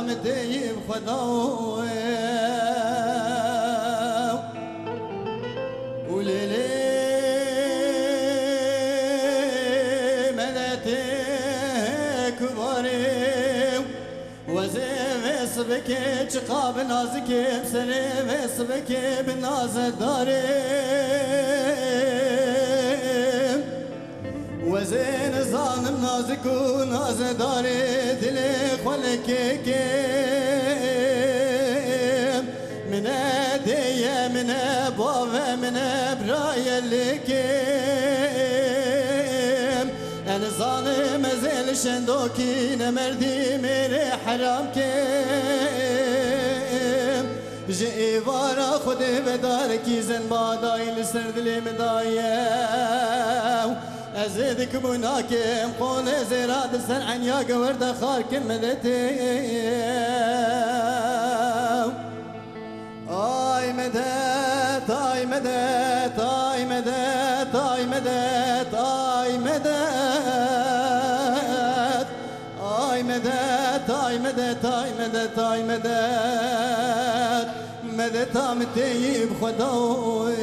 مدي بخداو وليلي مدتك باري وزيف صبك شقاب نازك بسري صبك بالناز داري وزين ظالم نازك وناز داري دلي خلك كيم من دية من بابا من برايا اللي كيم انا ظالم ازيل شندوكي نمردي من حرام كيم جئي بارا خدي بدارك زن باداي لسرد لي مدايا أزيدك مناكم قول زراد سرعن يا قورد خاركم مدتي آي مدت آي مدت آي مدت آي مدت آي مدت آي مدت آي مدت آي مدت آي مدت مدت آمتي بخداوي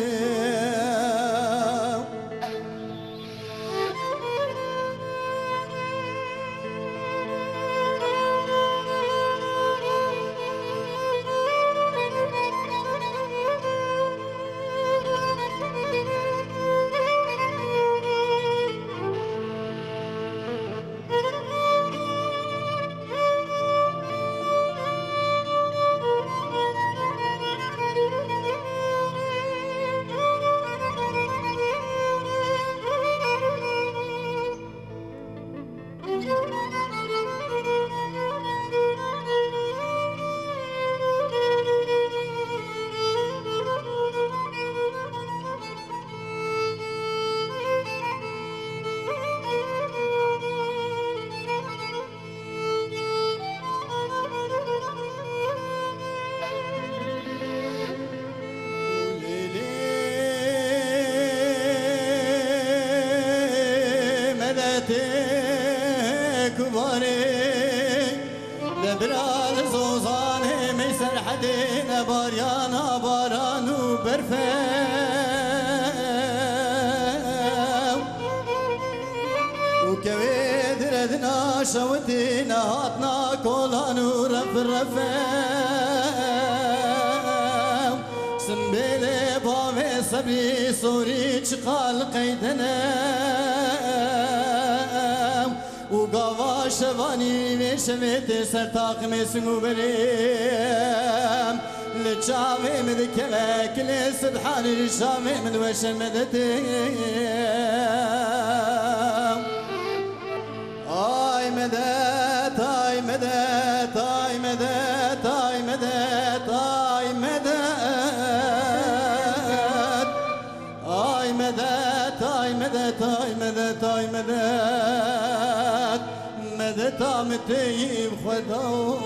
لبرال زوزاني ميسر حدينا باريانا بارانو برفاو وكويد ردنا شوتينا هاتنا كولانو رف الرفاو سنبيلي بامي صبري سوري شقال قيدنا وقاوا شواني وشمت سرطاق مسنو بريم لجامي مذكبك لسبحان الشامي من وشمدتي آي مدت آي مدت آي مدت آي مدت آي مدت آي مدت آي مدت آي مدت آي مدت مدت آمتي بخداوي